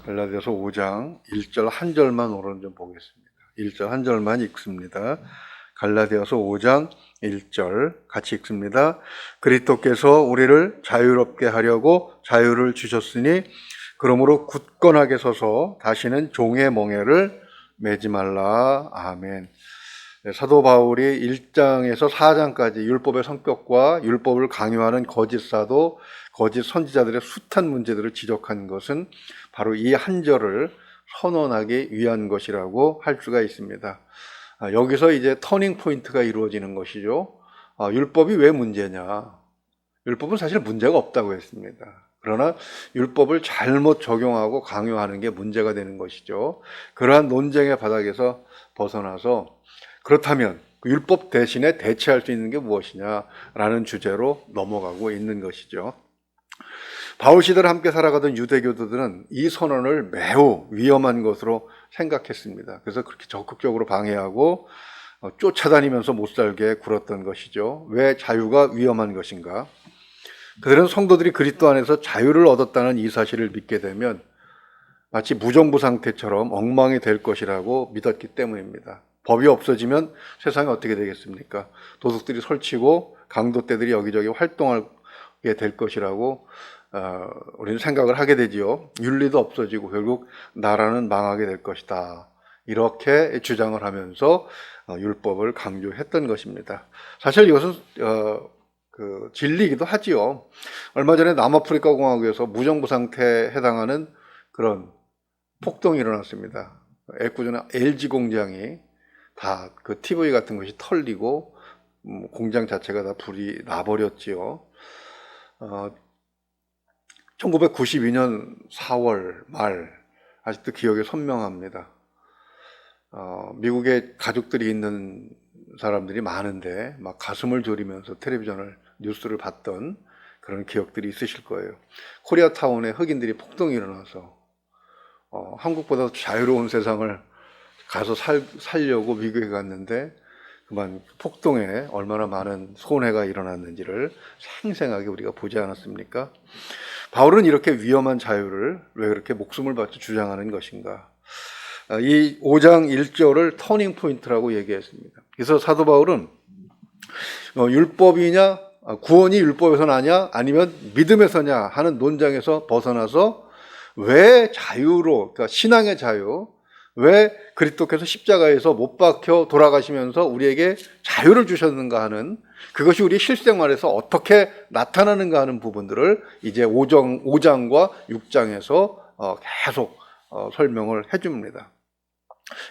갈라디아서 5장 1절 한 절만 오늘 좀 보겠습니다. 1절 한 절만 읽습니다. 갈라디아서 5장 1절 같이 읽습니다. 그리스도께서 우리를 자유롭게 하려고 자유를 주셨으니 그러므로 굳건하게 서서 다시는 종의 멍에를 매지 말라. 아멘. 사도 바울이 1장에서 4장까지 율법의 성격과 율법을 강요하는 거짓 사도, 거짓 선지자들의 숱한 문제들을 지적한 것은 바로 이 한 절을 선언하기 위한 것이라고 할 수가 있습니다. 여기서 이제 터닝 포인트가 이루어지는 것이죠. 율법이 왜 문제냐? 율법은 사실 문제가 없다고 했습니다. 그러나 율법을 잘못 적용하고 강요하는 게 문제가 되는 것이죠. 그러한 논쟁의 바닥에서 벗어나서 그렇다면 율법 대신에 대체할 수 있는 게 무엇이냐라는 주제로 넘어가고 있는 것이죠. 바울 시대를 함께 살아가던 유대교도들은 이 선언을 매우 위험한 것으로 생각했습니다. 그래서 그렇게 적극적으로 방해하고 쫓아다니면서 못 살게 굴었던 것이죠. 왜 자유가 위험한 것인가? 그들은 성도들이 그리스도 안에서 자유를 얻었다는 이 사실을 믿게 되면 마치 무정부 상태처럼 엉망이 될 것이라고 믿었기 때문입니다. 법이 없어지면 세상이 어떻게 되겠습니까? 도둑들이 설치고 강도떼들이 여기저기 활동하게 될 것이라고 우리는 생각을 하게 되지요. 윤리도 없어지고 결국 나라는 망하게 될 것이다. 이렇게 주장을 하면서 율법을 강조했던 것입니다. 사실 이것은 진리이기도 하지요. 얼마 전에 남아프리카 공화국에서 무정부 상태에 해당하는 그런 폭동이 일어났습니다. 애꿎은 LG 공장이 다 그 TV 같은 것이 털리고 공장 자체가 다 불이 나버렸지요. 1992년 4월 말 아직도 기억에 선명합니다. 미국에 가족들이 있는 사람들이 많은데 막 가슴을 졸이면서 텔레비전을 뉴스를 봤던 그런 기억들이 있으실 거예요. 코리아타운에 흑인들이 폭동이 일어나서 한국보다 자유로운 세상을 가서 살려고 미국에 갔는데 그만 폭동에 얼마나 많은 손해가 일어났는지를 생생하게 우리가 보지 않았습니까? 바울은 이렇게 위험한 자유를 왜 그렇게 목숨을 바쳐 주장하는 것인가? 이 5장 1절을 터닝 포인트라고 얘기했습니다. 그래서 사도 바울은 율법이냐, 구원이 율법에서 나냐, 아니면 믿음에서냐 하는 논쟁에서 벗어나서 왜 자유로, 그러니까 신앙의 자유, 왜 그리스도께서 십자가에서 못 박혀 돌아가시면서 우리에게 자유를 주셨는가 하는, 그것이 우리 실생활에서 어떻게 나타나는가 하는 부분들을 이제 5장과 6장에서 계속 설명을 해줍니다.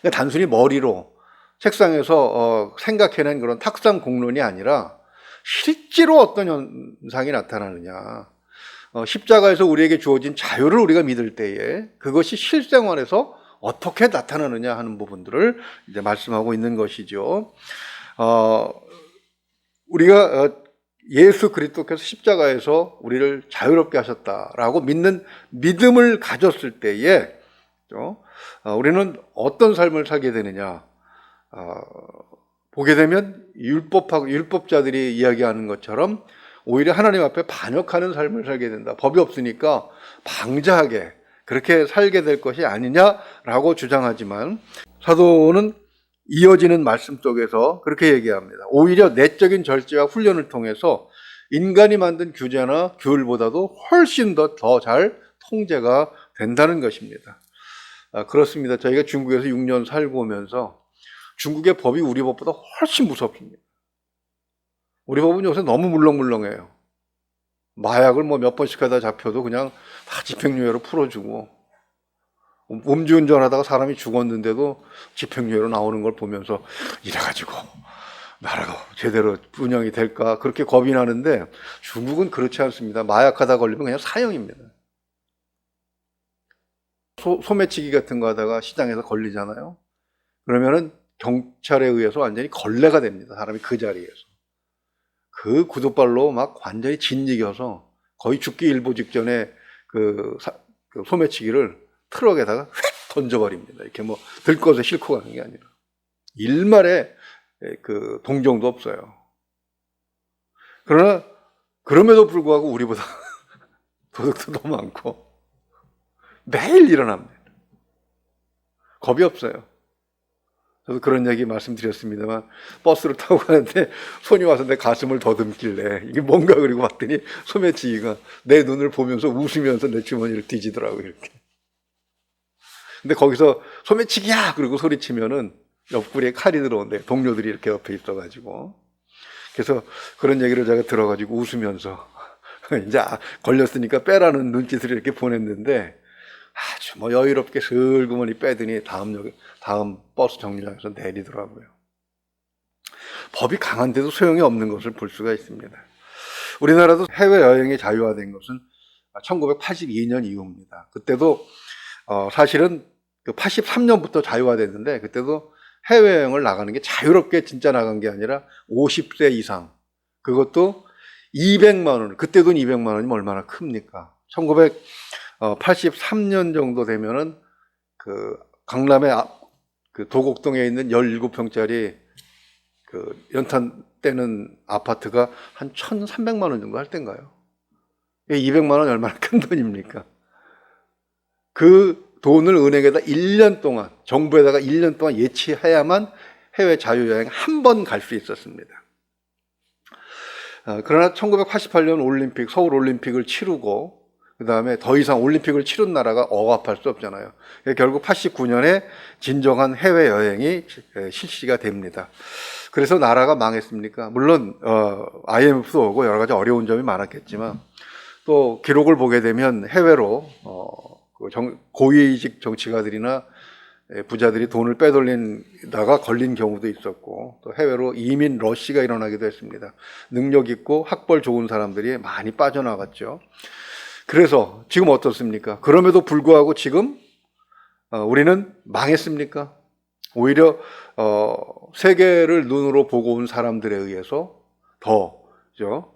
그러니까 단순히 머리로 책상에서 생각해낸 그런 탁상 공론이 아니라 실제로 어떤 현상이 나타나느냐, 십자가에서 우리에게 주어진 자유를 우리가 믿을 때에 그것이 실생활에서 어떻게 나타나느냐 하는 부분들을 이제 말씀하고 있는 것이죠. 우리가 예수 그리스도께서 십자가에서 우리를 자유롭게 하셨다라고 믿는 믿음을 가졌을 때에 우리는 어떤 삶을 살게 되느냐, 보게 되면 율법자들이 이야기하는 것처럼 오히려 하나님 앞에 반역하는 삶을 살게 된다. 법이 없으니까 방자하게 그렇게 살게 될 것이 아니냐라고 주장하지만 사도는 이어지는 말씀 속에서 그렇게 얘기합니다. 오히려 내적인 절제와 훈련을 통해서 인간이 만든 규제나 규율보다도 훨씬 더 잘 통제가 된다는 것입니다. 그렇습니다. 저희가 중국에서 6년 살고 오면서 중국의 법이 우리 법보다 훨씬 무섭습니다. 우리 법은 요새 너무 물렁물렁해요. 마약을 몇 번씩 하다 잡혀도 그냥 다 집행유예로 풀어주고, 음주운전 하다가 사람이 죽었는데도 집행유예로 나오는 걸 보면서 이래가지고 나라가 제대로 운영이 될까 그렇게 겁이 나는데 중국은 그렇지 않습니다. 마약하다 걸리면 그냥 사형입니다. 소매치기 같은 거 하다가 시장에서 걸리잖아요. 그러면은 경찰에 의해서 완전히 걸레가 됩니다. 사람이 그 자리에서. 그 구두발로 막 완전히 짓이겨서 거의 죽기 일보 직전에 그 소매치기를 트럭에다가 휙 던져버립니다. 이렇게 들것에 싣고 가는 게 아니라. 일말에 그 동정도 없어요. 그럼에도 불구하고 우리보다 도둑도 더 많고 매일 일어납니다. 겁이 없어요. 저도 그런 얘기 말씀드렸습니다만 버스를 타고 가는데 손이 와서 내 가슴을 더듬길래 이게 뭔가 그리고 봤더니 소매치기가 내 눈을 보면서 웃으면서 내 주머니를 뒤지더라고요. 이렇게. 근데 거기서 소매치기야! 그리고 소리치면은 옆구리에 칼이 들어온대. 동료들이 이렇게 옆에 있어가지고. 그래서 그런 얘기를 제가 들어가지고 웃으면서 이제 걸렸으니까 빼라는 눈짓을 이렇게 보냈는데 아주 뭐 여유롭게 슬그머니 빼더니 다음 버스 정류장에서 내리더라고요. 법이 강한데도 소용이 없는 것을 볼 수가 있습니다. 우리나라도 해외여행이 자유화된 것은 1982년 이후입니다. 그때도 사실은 83년부터 자유화됐는데 그때도 해외여행을 나가는 게 자유롭게 진짜 나간 게 아니라 50세 이상, 그것도 200만 원, 그때 돈 200만 원이면 얼마나 큽니까? 1983년 정도 되면은 그 강남의 그 도곡동에 있는 17평짜리 그 연탄 떼는 아파트가 한 1,300만 원 정도 할 때인가요? 200만 원 얼마나 큰 돈입니까? 그 돈을 은행에다 1년 동안, 정부에다가 1년 동안 예치해야만 해외 자유여행 한 번 갈 수 있었습니다. 그러나 1988년 올림픽, 서울 올림픽을 치르고 그 다음에 더 이상 올림픽을 치른 나라가 억압할 수 없잖아요. 결국 89년에 진정한 해외여행이 실시가 됩니다. 그래서 나라가 망했습니까? 물론 IMF도 오고 여러 가지 어려운 점이 많았겠지만 또 기록을 보게 되면 해외로 고위직 정치가들이나 부자들이 돈을 빼돌리다가 걸린 경우도 있었고 또 해외로 이민 러시가 일어나기도 했습니다. 능력 있고 학벌 좋은 사람들이 많이 빠져나갔죠. 그래서 지금 어떻습니까? 그럼에도 불구하고 지금 우리는 망했습니까? 오히려 세계를 눈으로 보고 온 사람들에 의해서 더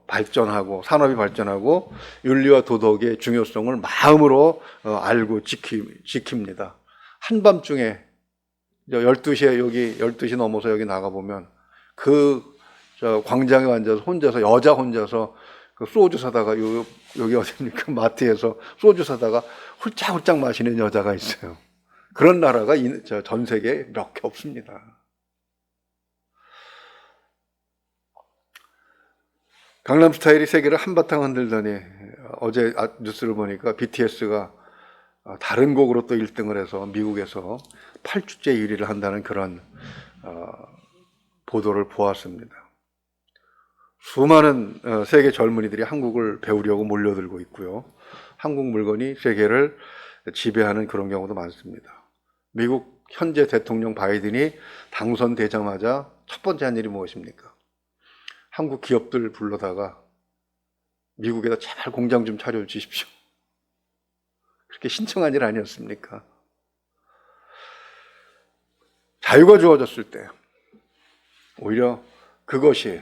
발전하고 산업이 발전하고 윤리와 도덕의 중요성을 마음으로 알고 지킵니다. 한밤중에 12시에 여기 12시 넘어서 여기 나가보면 그 광장에 앉아서 여자 혼자서 그 소주 사다가 여기 어디입니까? 마트에서 소주 사다가 훌쩍훌쩍 마시는 여자가 있어요. 그런 나라가 전 세계에 몇 개 없습니다. 강남스타일이 세계를 한바탕 흔들더니 어제 뉴스를 보니까 BTS가 다른 곡으로 또 1등을 해서 미국에서 8주째 1위를 한다는 그런 보도를 보았습니다. 수많은 세계 젊은이들이 한국을 배우려고 몰려들고 있고요. 한국 물건이 세계를 지배하는 그런 경우도 많습니다. 미국 현재 대통령 바이든이 당선되자마자 첫 번째 한 일이 무엇입니까? 한국 기업들 불러다가 미국에다 제발 공장 좀 차려주십시오. 그렇게 신청한 일 아니었습니까? 자유가 주어졌을 때 오히려 그것이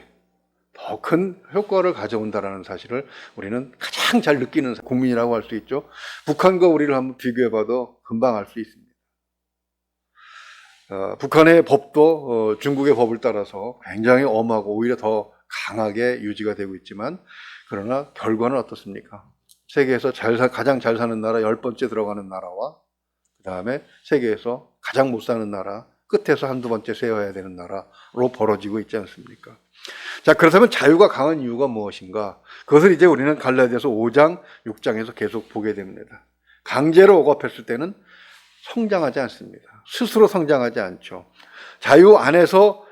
더 큰 효과를 가져온다는 사실을 우리는 가장 잘 느끼는 국민이라고 할 수 있죠. 북한과 우리를 한번 비교해봐도 금방 알 수 있습니다. 북한의 법도 중국의 법을 따라서 굉장히 엄하고 오히려 더 강하게 유지가 되고 있지만 그러나 결과는 어떻습니까? 세계에서 가장 잘 사는 나라 10번째 들어가는 나라와 그 다음에 세계에서 가장 못 사는 나라 끝에서 한두 번째 세워야 되는 나라로 벌어지고 있지 않습니까? 자, 그렇다면 자유가 강한 이유가 무엇인가? 그것을 이제 우리는 갈라디아서 5장, 6장에서 계속 보게 됩니다. 강제로 억압했을 때는 성장하지 않습니다. 스스로 성장하지 않죠. 자유 안에서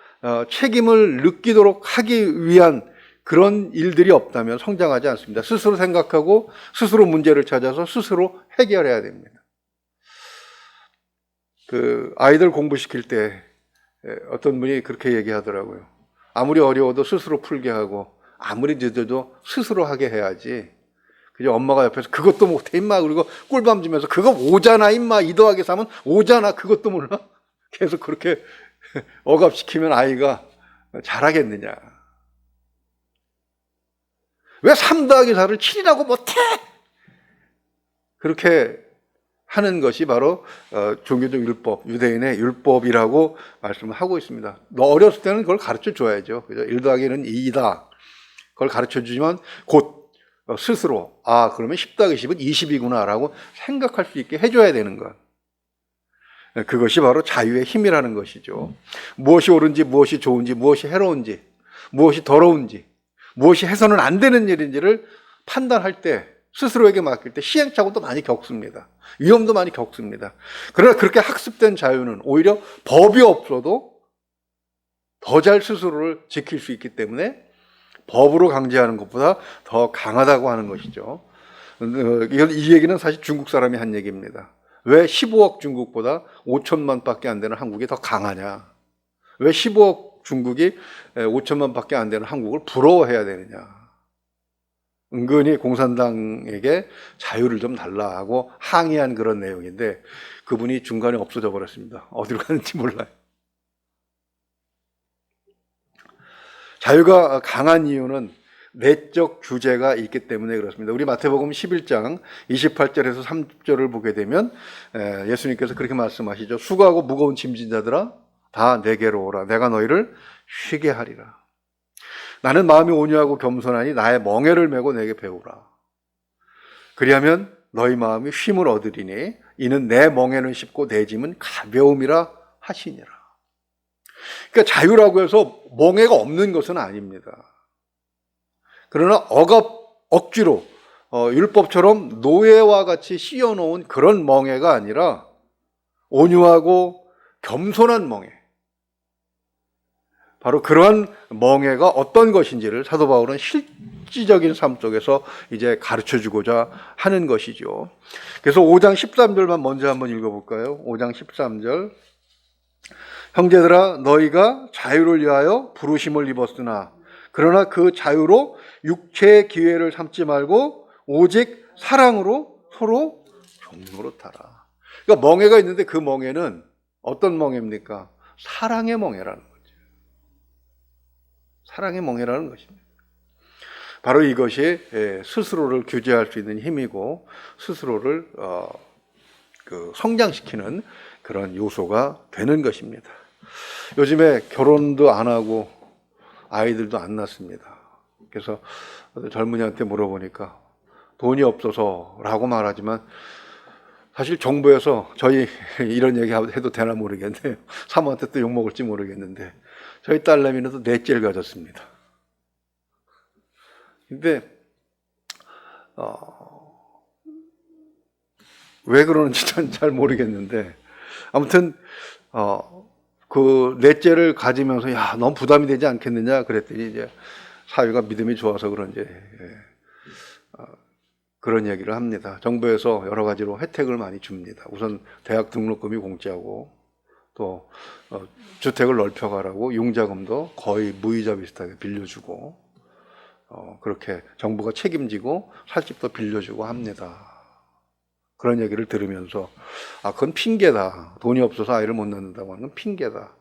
책임을 느끼도록 하기 위한 그런 일들이 없다면 성장하지 않습니다. 스스로 생각하고 스스로 문제를 찾아서 스스로 해결해야 됩니다. 그 아이들 공부시킬 때 어떤 분이 그렇게 얘기하더라고요. 아무리 어려워도 스스로 풀게 하고 아무리 늦어도 스스로 하게 해야지. 그죠? 엄마가 옆에서 그것도 못해 임마 그리고 꿀밤 주면서 그거 오잖아 임마 2 더하기 3은 오잖아 그것도 몰라? 계속 그렇게 억압시키면 아이가 잘하겠느냐. 왜 3 더하기 4를 7이라고 못해? 그렇게 하는 것이 바로 종교적 율법, 유대인의 율법이라고 말씀을 하고 있습니다. 너 어렸을 때는 그걸 가르쳐 줘야죠. 그죠? 1 더하기는 2이다. 그걸 가르쳐 주지만 곧 스스로 그러면 10 더하기 10은 20이구나 라고 생각할 수 있게 해줘야 되는 것. 그것이 바로 자유의 힘이라는 것이죠. 무엇이 옳은지, 무엇이 좋은지, 무엇이 해로운지, 무엇이 더러운지, 무엇이 해서는 안 되는 일인지를 판단할 때, 스스로에게 맡길 때 시행착오도 많이 겪습니다. 위험도 많이 겪습니다. 그러나 그렇게 학습된 자유는 오히려 법이 없어도 더 잘 스스로를 지킬 수 있기 때문에 법으로 강제하는 것보다 더 강하다고 하는 것이죠. 이 얘기는 사실 중국 사람이 한 얘기입니다. 왜 15억 중국보다 5천만 밖에 안 되는 한국이 더 강하냐? 왜 15억 중국이 5천만 밖에 안 되는 한국을 부러워해야 되느냐? 은근히 공산당에게 자유를 좀 달라 하고 항의한 그런 내용인데 그분이 중간에 없어져 버렸습니다. 어디로 가는지 몰라요. 자유가 강한 이유는 내적 규제가 있기 때문에 그렇습니다. 우리 마태복음 11장 28절에서 30절을 보게 되면 예수님께서 그렇게 말씀하시죠. 수고하고 무거운 짐진 자들아 다 내게로 오라. 내가 너희를 쉬게 하리라. 나는 마음이 온유하고 겸손하니 나의 멍에를 메고 내게 배우라. 그리하면 너희 마음이 쉼을 얻으리니 이는 내 멍에는 쉽고 내 짐은 가벼움이라 하시니라. 그러니까 자유라고 해서 멍에가 없는 것은 아닙니다. 그러나 억지로 율법처럼 노예와 같이 씌워놓은 그런 멍에가 아니라 온유하고 겸손한 멍에, 바로 그러한 멍에가 어떤 것인지를 사도 바울은 실질적인 삶 속에서 이제 가르쳐주고자 하는 것이죠. 그래서 5장 13절만 먼저 한번 읽어볼까요? 5장 13절. 형제들아 너희가 자유를 위하여 부르심을 입었으나 그러나 그 자유로 육체의 기회를 삼지 말고 오직 사랑으로 서로 종노릇하라. 그러니까 멍에가 있는데 그 멍에는 어떤 멍에입니까? 사랑의 멍에라는 거죠. 사랑의 멍에라는 것입니다. 바로 이것이 스스로를 규제할 수 있는 힘이고 스스로를 성장시키는 그런 요소가 되는 것입니다. 요즘에 결혼도 안 하고 아이들도 안 낳습니다. 그래서 젊은이한테 물어보니까 돈이 없어서라고 말하지만 사실 정부에서 저희 이런 얘기 해도 되나 모르겠네요. 사모한테 또 욕먹을지 모르겠는데 저희 딸내미는 또 넷째를 가졌습니다. 근데 왜 그러는지 전 잘 모르겠는데 아무튼 그 넷째를 가지면서 야, 너무 부담이 되지 않겠느냐 그랬더니 이제 사위가 믿음이 좋아서 그런지 그런 얘기를 합니다. 정부에서 여러 가지로 혜택을 많이 줍니다. 우선 대학 등록금이 공짜고 또 주택을 넓혀가라고 융자금도 거의 무이자 비슷하게 빌려주고 그렇게 정부가 책임지고 살 집도 빌려주고 합니다. 그런 얘기를 들으면서 그건 핑계다. 돈이 없어서 아이를 못 낳는다고 하는 건 핑계다.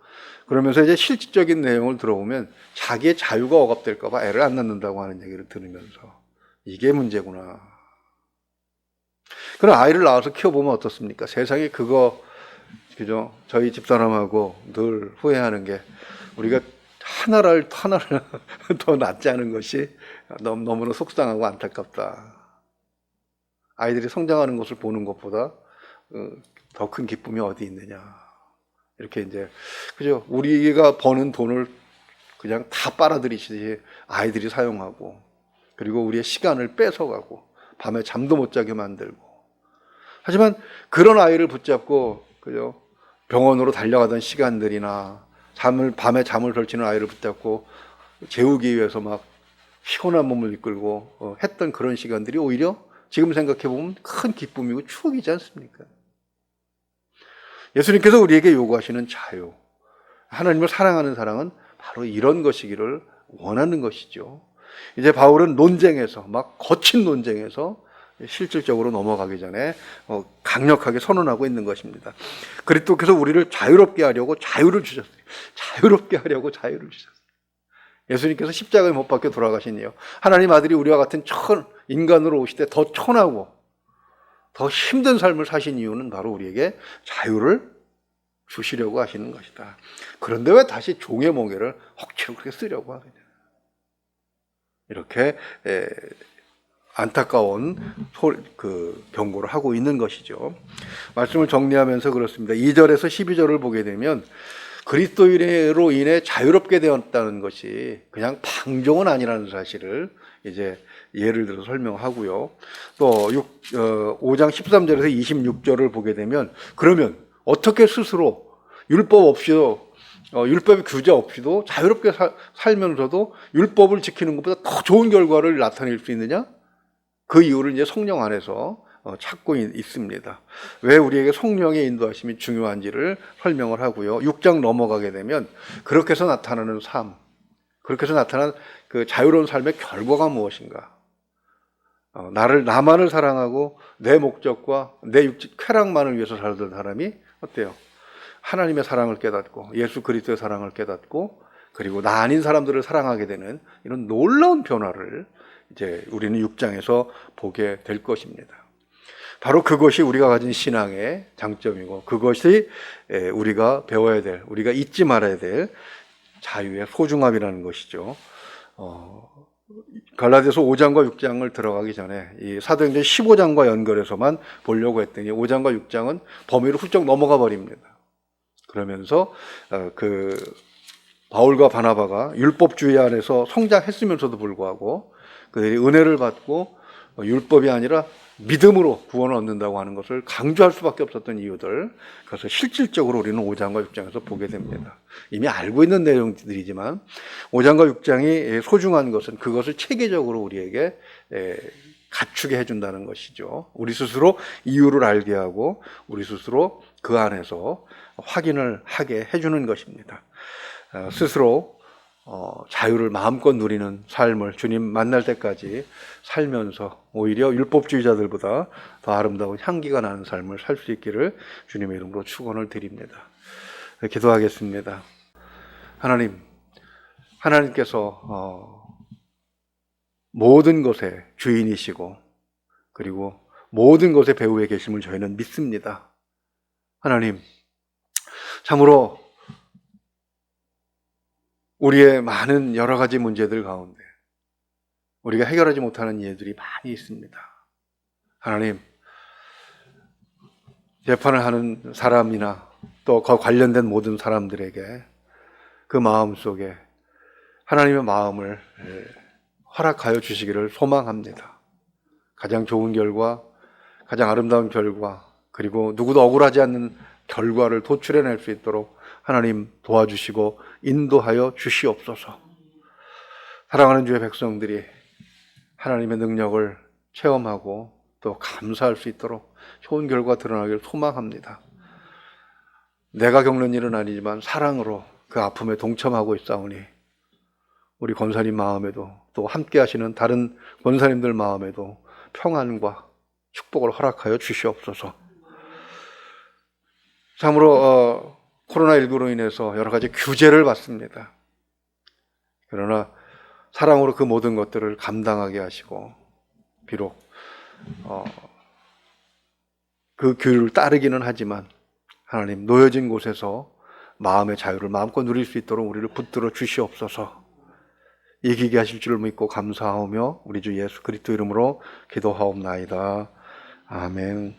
그러면서 이제 실질적인 내용을 들어보면 자기의 자유가 억압될까 봐 애를 안 낳는다고 하는 얘기를 들으면서 이게 문제구나. 그럼 아이를 낳아서 키워보면 어떻습니까? 세상에 그죠? 저희 집사람하고 늘 후회하는 게 우리가 하나를 더 낳지 않은 것이 너무나 속상하고 안타깝다. 아이들이 성장하는 것을 보는 것보다 더 큰 기쁨이 어디 있느냐. 이렇게 이제, 그죠? 우리가 버는 돈을 그냥 다 빨아들이시듯이 아이들이 사용하고, 그리고 우리의 시간을 뺏어가고, 밤에 잠도 못 자게 만들고. 하지만 그런 아이를 붙잡고, 그죠? 병원으로 달려가던 시간들이나, 밤에 잠을 설치는 아이를 붙잡고, 재우기 위해서 막 피곤한 몸을 이끌고 했던 그런 시간들이 오히려 지금 생각해보면 큰 기쁨이고 추억이지 않습니까? 예수님께서 우리에게 요구하시는 자유, 하나님을 사랑하는 사랑은 바로 이런 것이기를 원하는 것이죠. 이제 바울은 논쟁에서, 막 거친 논쟁에서 실질적으로 넘어가기 전에 강력하게 선언하고 있는 것입니다. 그리스도께서 우리를 자유롭게 하려고 자유를 주셨어요. 자유롭게 하려고 자유를 주셨어요. 예수님께서 십자가에 못 박혀 돌아가신 이유, 하나님 아들이 우리와 같은 인간으로 오실 때 더 천하고 더 힘든 삶을 사신 이유는 바로 우리에게 자유를 주시려고 하시는 것이다. 그런데 왜 다시 종의 멍에를 억지로 그렇게 쓰려고 하느냐. 이렇게 안타까운 경고를 하고 있는 것이죠. 말씀을 정리하면서 그렇습니다. 2절에서 12절을 보게 되면 그리스도인으로 인해 자유롭게 되었다는 것이 그냥 방종은 아니라는 사실을 이제 예를 들어 설명하고요. 또 5장 13절에서 26절을 보게 되면 그러면 어떻게 스스로 율법 없이도 율법의 규제 없이도 자유롭게 살면서도 율법을 지키는 것보다 더 좋은 결과를 나타낼 수 있느냐? 그 이유를 이제 성령 안에서 찾고 있습니다. 왜 우리에게 성령의 인도하심이 중요한지를 설명을 하고요. 6장 넘어가게 되면 그렇게 해서 나타나는 삶, 그렇게 해서 나타난 그 자유로운 삶의 결과가 무엇인가? 나만을 사랑하고 내 목적과 내 육적 쾌락만을 위해서 살던 사람이 어때요? 하나님의 사랑을 깨닫고 예수 그리스도의 사랑을 깨닫고 그리고 나 아닌 사람들을 사랑하게 되는 이런 놀라운 변화를 이제 우리는 6장에서 보게 될 것입니다. 바로 그것이 우리가 가진 신앙의 장점이고 그것이 우리가 배워야 될, 우리가 잊지 말아야 될 자유의 소중함이라는 것이죠. 갈라디아서 5장과 6장을 들어가기 전에 이 사도행전 15장과 연결해서만 보려고 했더니 5장과 6장은 범위를 훌쩍 넘어가 버립니다. 그러면서 그 바울과 바나바가 율법주의 안에서 성장했으면서도 불구하고 그들이 은혜를 받고 율법이 아니라 믿음으로 구원을 얻는다고 하는 것을 강조할 수밖에 없었던 이유들, 그래서 실질적으로 우리는 5장과 6장에서 보게 됩니다. 이미 알고 있는 내용들이지만 5장과 6장이 소중한 것은 그것을 체계적으로 우리에게 갖추게 해준다는 것이죠. 우리 스스로 이유를 알게 하고 우리 스스로 그 안에서 확인을 하게 해주는 것입니다. 스스로 자유를 마음껏 누리는 삶을 주님 만날 때까지 살면서 오히려 율법주의자들보다 더 아름다운 향기가 나는 삶을 살 수 있기를 주님의 이름으로 축원을 드립니다. 기도하겠습니다. 하나님께서 모든 것의 주인이시고 그리고 모든 것의 배후에 계심을 저희는 믿습니다. 하나님, 참으로 우리의 많은 여러 가지 문제들 가운데 우리가 해결하지 못하는 일들이 많이 있습니다. 하나님, 재판을 하는 사람이나 또 그 관련된 모든 사람들에게 그 마음 속에 하나님의 마음을 허락하여 주시기를 소망합니다. 가장 좋은 결과, 가장 아름다운 결과, 그리고 누구도 억울하지 않는 결과를 도출해낼 수 있도록 하나님 도와주시고 인도하여 주시옵소서. 사랑하는 주의 백성들이 하나님의 능력을 체험하고 또 감사할 수 있도록 좋은 결과 드러나기를 소망합니다. 내가 겪는 일은 아니지만 사랑으로 그 아픔에 동참하고 있사오니 우리 권사님 마음에도 또 함께 하시는 다른 권사님들 마음에도 평안과 축복을 허락하여 주시옵소서. 참으로 코로나19로 인해서 여러 가지 규제를 받습니다. 그러나 사랑으로 그 모든 것들을 감당하게 하시고 비록 그 규율을 따르기는 하지만 하나님 놓여진 곳에서 마음의 자유를 마음껏 누릴 수 있도록 우리를 붙들어 주시옵소서. 이기게 하실 줄을 믿고 감사하며 우리 주 예수 그리스도 이름으로 기도하옵나이다. 아멘.